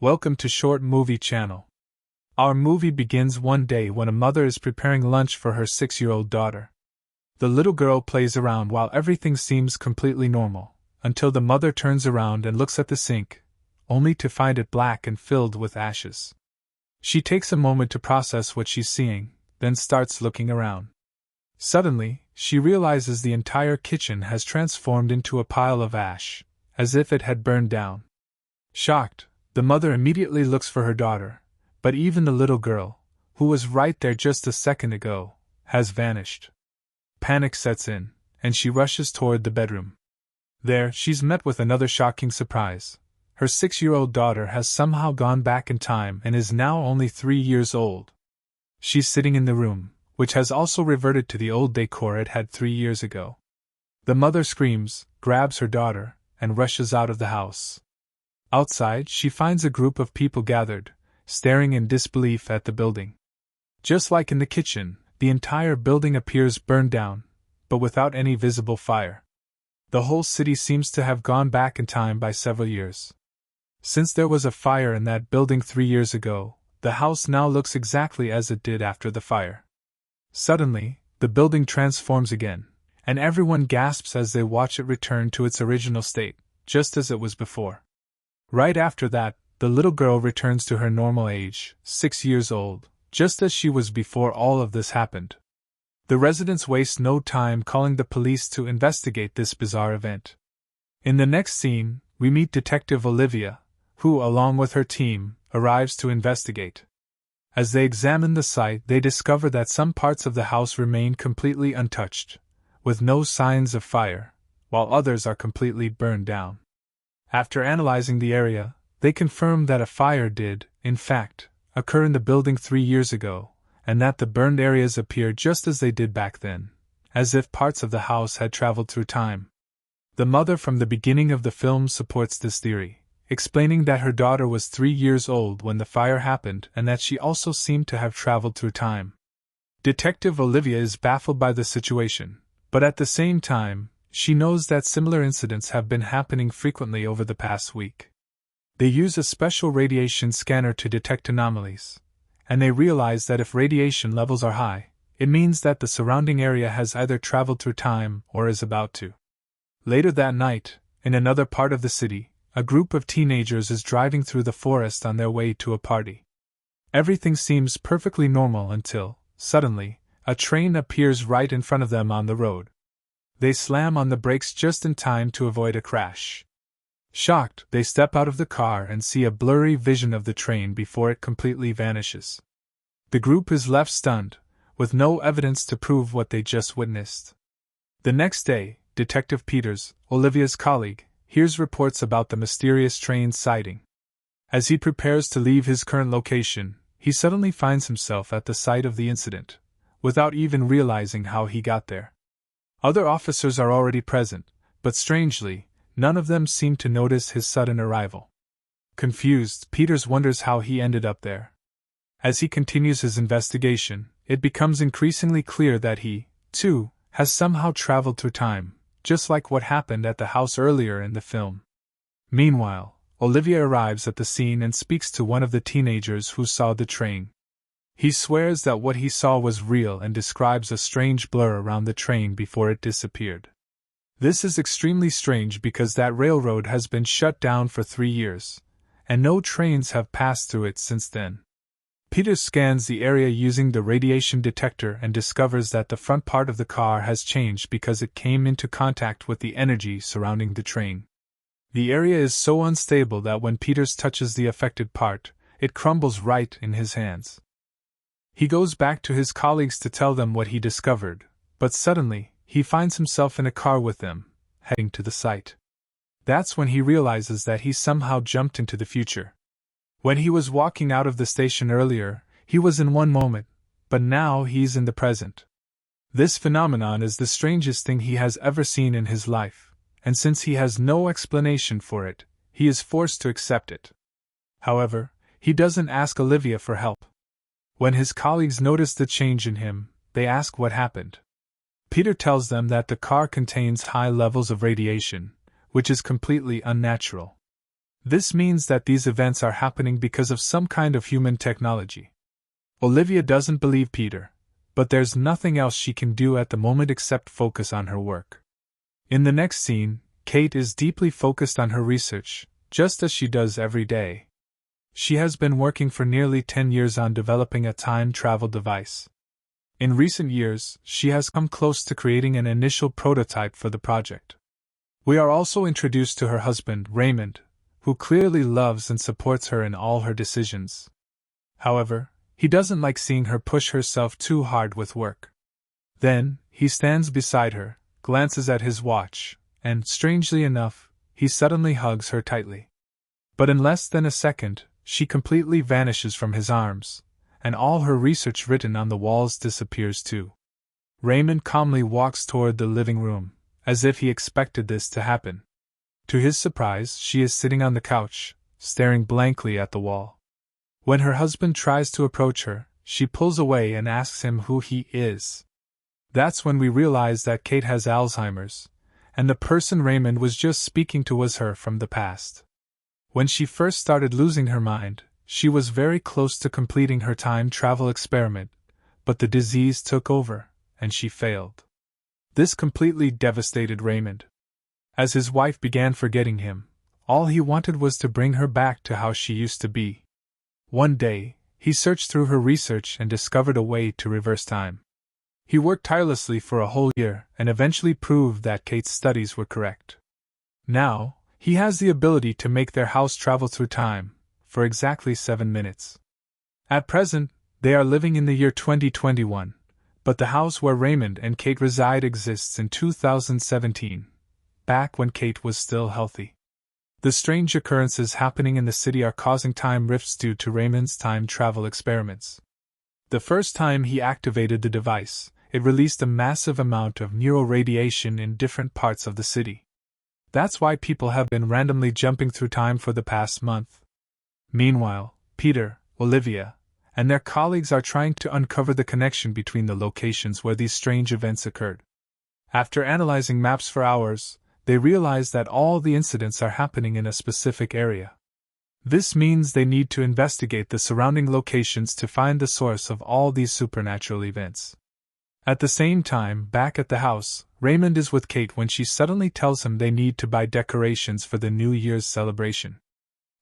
Welcome to Short Movie Channel. Our movie begins one day when a mother is preparing lunch for her 6-year-old daughter. The little girl plays around while everything seems completely normal, until the mother turns around and looks at the sink, only to find it black and filled with ashes. She takes a moment to process what she's seeing, then starts looking around. Suddenly, she realizes the entire kitchen has transformed into a pile of ash, as if it had burned down. Shocked, the mother immediately looks for her daughter, but even the little girl, who was right there just a second ago, has vanished. Panic sets in, and she rushes toward the bedroom. There, she's met with another shocking surprise. Her 6-year-old daughter has somehow gone back in time and is now only 3 years old. She's sitting in the room, which has also reverted to the old decor it had 3 years ago. The mother screams, grabs her daughter, and rushes out of the house. Outside, she finds a group of people gathered, staring in disbelief at the building. Just like in the kitchen, the entire building appears burned down, but without any visible fire. The whole city seems to have gone back in time by several years. Since there was a fire in that building 3 years ago, the house now looks exactly as it did after the fire. Suddenly, the building transforms again, and everyone gasps as they watch it return to its original state, just as it was before. Right after that, the little girl returns to her normal age, 6 years old, just as she was before all of this happened. The residents waste no time calling the police to investigate this bizarre event. In the next scene, we meet Detective Olivia, who, along with her team, arrives to investigate. As they examine the site, they discover that some parts of the house remain completely untouched, with no signs of fire, while others are completely burned down. After analyzing the area, they confirm that a fire did, in fact, occur in the building 3 years ago, and that the burned areas appear just as they did back then, as if parts of the house had traveled through time. The mother from the beginning of the film supports this theory, explaining that her daughter was 3 years old when the fire happened and that she also seemed to have traveled through time. Detective Olivia is baffled by the situation, but at the same time, she knows that similar incidents have been happening frequently over the past week. They use a special radiation scanner to detect anomalies, and they realize that if radiation levels are high, it means that the surrounding area has either traveled through time or is about to. Later that night, in another part of the city, a group of teenagers is driving through the forest on their way to a party. Everything seems perfectly normal until, suddenly, a train appears right in front of them on the road. They slam on the brakes just in time to avoid a crash. Shocked, they step out of the car and see a blurry vision of the train before it completely vanishes. The group is left stunned, with no evidence to prove what they just witnessed. The next day, Detective Peters, Olivia's colleague, hears reports about the mysterious train sighting. As he prepares to leave his current location, he suddenly finds himself at the site of the incident, without even realizing how he got there. Other officers are already present, but strangely, none of them seem to notice his sudden arrival. Confused, Peters wonders how he ended up there. As he continues his investigation, it becomes increasingly clear that he, too, has somehow traveled through time, just like what happened at the house earlier in the film. Meanwhile, Olivia arrives at the scene and speaks to one of the teenagers who saw the train. He swears that what he saw was real and describes a strange blur around the train before it disappeared. This is extremely strange because that railroad has been shut down for 3 years, and no trains have passed through it since then. Peter scans the area using the radiation detector and discovers that the front part of the car has changed because it came into contact with the energy surrounding the train. The area is so unstable that when Peters touches the affected part, it crumbles right in his hands. He goes back to his colleagues to tell them what he discovered, but suddenly, he finds himself in a car with them, heading to the site. That's when he realizes that he somehow jumped into the future. When he was walking out of the station earlier, he was in one moment, but now he's in the present. This phenomenon is the strangest thing he has ever seen in his life, and since he has no explanation for it, he is forced to accept it. However, he doesn't ask Olivia for help. When his colleagues notice the change in him, they ask what happened. Peter tells them that the car contains high levels of radiation, which is completely unnatural. This means that these events are happening because of some kind of human technology. Olivia doesn't believe Peter, but there's nothing else she can do at the moment except focus on her work. In the next scene, Kate is deeply focused on her research, just as she does every day. She has been working for nearly 10 years on developing a time travel device. In recent years, she has come close to creating an initial prototype for the project. We are also introduced to her husband, Raymond, who clearly loves and supports her in all her decisions. However, he doesn't like seeing her push herself too hard with work. Then, he stands beside her, glances at his watch, and, strangely enough, he suddenly hugs her tightly. But in less than a second, she completely vanishes from his arms, and all her research written on the walls disappears too. Raymond calmly walks toward the living room, as if he expected this to happen. To his surprise, she is sitting on the couch, staring blankly at the wall. When her husband tries to approach her, she pulls away and asks him who he is. That's when we realize that Kate has Alzheimer's, and the person Raymond was just speaking to was her from the past. When she first started losing her mind, she was very close to completing her time travel experiment, but the disease took over, and she failed. This completely devastated Raymond. As his wife began forgetting him, all he wanted was to bring her back to how she used to be. One day, he searched through her research and discovered a way to reverse time. He worked tirelessly for a whole year and eventually proved that Kate's studies were correct. Now, he has the ability to make their house travel through time, for exactly 7 minutes. At present, they are living in the year 2021, but the house where Raymond and Kate reside exists in 2017, back when Kate was still healthy. The strange occurrences happening in the city are causing time rifts due to Raymond's time travel experiments. The first time he activated the device, it released a massive amount of neuroradiation in different parts of the city. That's why people have been randomly jumping through time for the past month. Meanwhile, Peter, Olivia, and their colleagues are trying to uncover the connection between the locations where these strange events occurred. After analyzing maps for hours, they realize that all the incidents are happening in a specific area. This means they need to investigate the surrounding locations to find the source of all these supernatural events. At the same time, back at the house, Raymond is with Kate when she suddenly tells him they need to buy decorations for the New Year's celebration.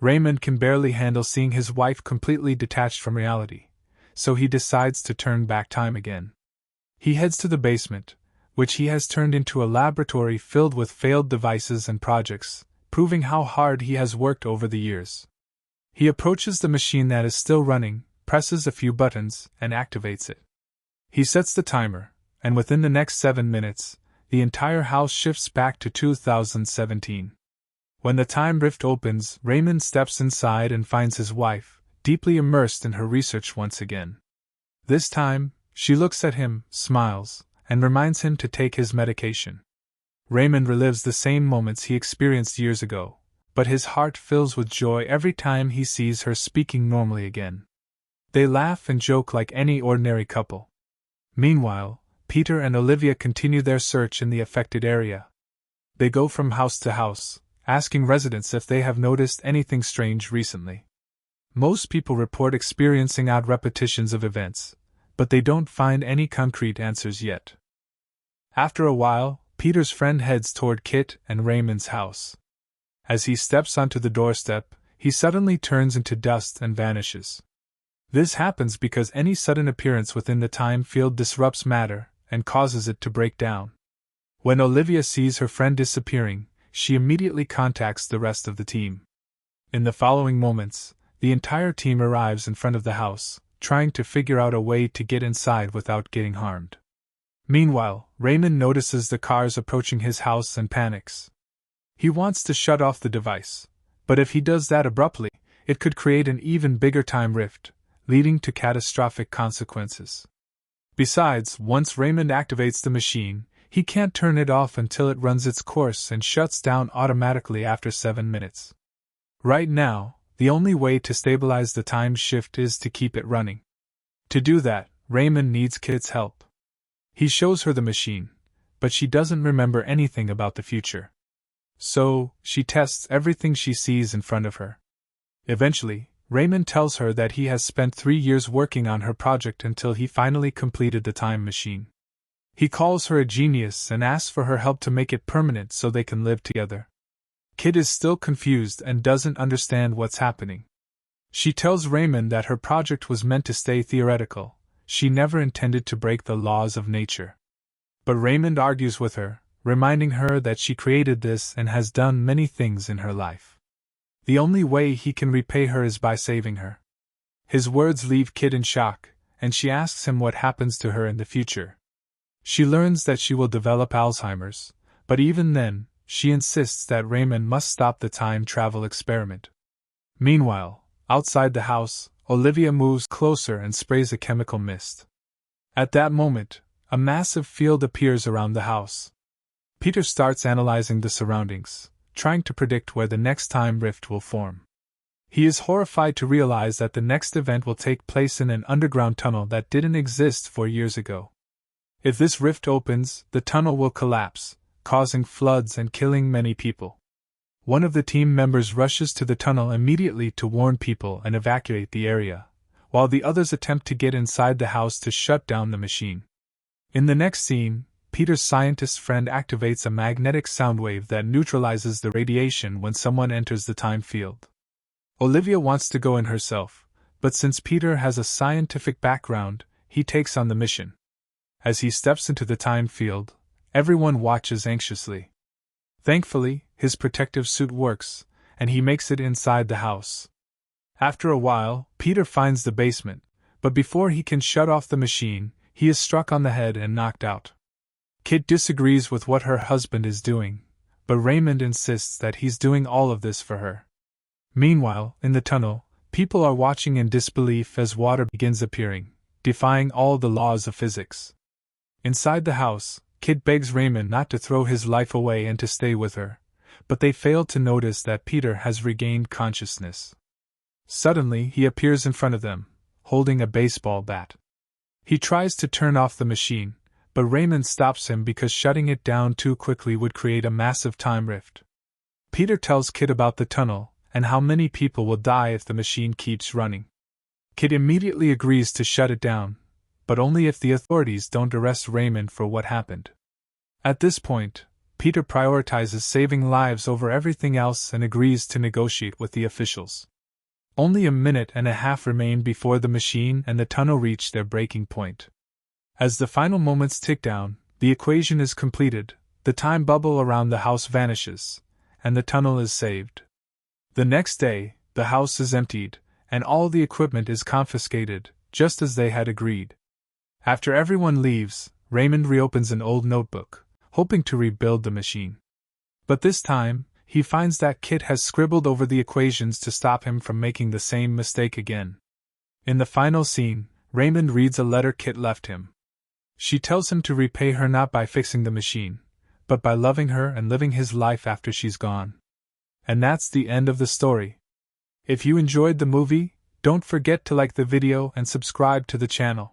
Raymond can barely handle seeing his wife completely detached from reality, so he decides to turn back time again. He heads to the basement, which he has turned into a laboratory filled with failed devices and projects, proving how hard he has worked over the years. He approaches the machine that is still running, presses a few buttons, and activates it. He sets the timer, and within the next 7 minutes, the entire house shifts back to 2017. When the time rift opens, Raymond steps inside and finds his wife, deeply immersed in her research once again. This time, she looks at him, smiles, and reminds him to take his medication. Raymond relives the same moments he experienced years ago, but his heart fills with joy every time he sees her speaking normally again. They laugh and joke like any ordinary couple. Meanwhile, Peter and Olivia continue their search in the affected area. They go from house to house, asking residents if they have noticed anything strange recently. Most people report experiencing odd repetitions of events, but they don't find any concrete answers yet. After a while, Peter's friend heads toward Kit and Raymond's house. As he steps onto the doorstep, he suddenly turns into dust and vanishes. This happens because any sudden appearance within the time field disrupts matter and causes it to break down. When Olivia sees her friend disappearing, she immediately contacts the rest of the team. In the following moments, the entire team arrives in front of the house, trying to figure out a way to get inside without getting harmed. Meanwhile, Raymond notices the cars approaching his house and panics. He wants to shut off the device, but if he does that abruptly, it could create an even bigger time rift, leading to catastrophic consequences. Besides, once Raymond activates the machine, he can't turn it off until it runs its course and shuts down automatically after 7 minutes. Right now, the only way to stabilize the time shift is to keep it running. To do that, Raymond needs Kit's help. He shows her the machine, but she doesn't remember anything about the future. So, she tests everything she sees in front of her. Eventually, Raymond tells her that he has spent 3 years working on her project until he finally completed the time machine. He calls her a genius and asks for her help to make it permanent so they can live together. Kit is still confused and doesn't understand what's happening. She tells Raymond that her project was meant to stay theoretical, she never intended to break the laws of nature. But Raymond argues with her, reminding her that she created this and has done many things in her life. The only way he can repay her is by saving her. His words leave Kit in shock, and she asks him what happens to her in the future. She learns that she will develop Alzheimer's, but even then, she insists that Raymond must stop the time travel experiment. Meanwhile, outside the house, Olivia moves closer and sprays a chemical mist. At that moment, a massive field appears around the house. Peter starts analyzing the surroundings, trying to predict where the next time rift will form. He is horrified to realize that the next event will take place in an underground tunnel that didn't exist 4 years ago. If this rift opens, the tunnel will collapse, causing floods and killing many people. One of the team members rushes to the tunnel immediately to warn people and evacuate the area, while the others attempt to get inside the house to shut down the machine. In the next scene, Peter's scientist friend activates a magnetic sound wave that neutralizes the radiation when someone enters the time field. Olivia wants to go in herself, but since Peter has a scientific background, he takes on the mission. As he steps into the time field, everyone watches anxiously. Thankfully, his protective suit works, and he makes it inside the house. After a while, Peter finds the basement, but before he can shut off the machine, he is struck on the head and knocked out. Kit disagrees with what her husband is doing, but Raymond insists that he's doing all of this for her. Meanwhile, in the tunnel, people are watching in disbelief as water begins appearing, defying all the laws of physics. Inside the house, Kit begs Raymond not to throw his life away and to stay with her, but they fail to notice that Peter has regained consciousness. Suddenly, he appears in front of them, holding a baseball bat. He tries to turn off the machine, but Raymond stops him because shutting it down too quickly would create a massive time rift. Peter tells Kit about the tunnel and how many people will die if the machine keeps running. Kit immediately agrees to shut it down, but only if the authorities don't arrest Raymond for what happened. At this point, Peter prioritizes saving lives over everything else and agrees to negotiate with the officials. Only a minute and a half remain before the machine and the tunnel reach their breaking point. As the final moments tick down, the equation is completed, the time bubble around the house vanishes, and the tunnel is saved. The next day, the house is emptied, and all the equipment is confiscated, just as they had agreed. After everyone leaves, Raymond reopens an old notebook, hoping to rebuild the machine. But this time, he finds that Kit has scribbled over the equations to stop him from making the same mistake again. In the final scene, Raymond reads a letter Kit left him. She tells him to repay her not by fixing the machine, but by loving her and living his life after she's gone. And that's the end of the story. If you enjoyed the movie, don't forget to like the video and subscribe to the channel.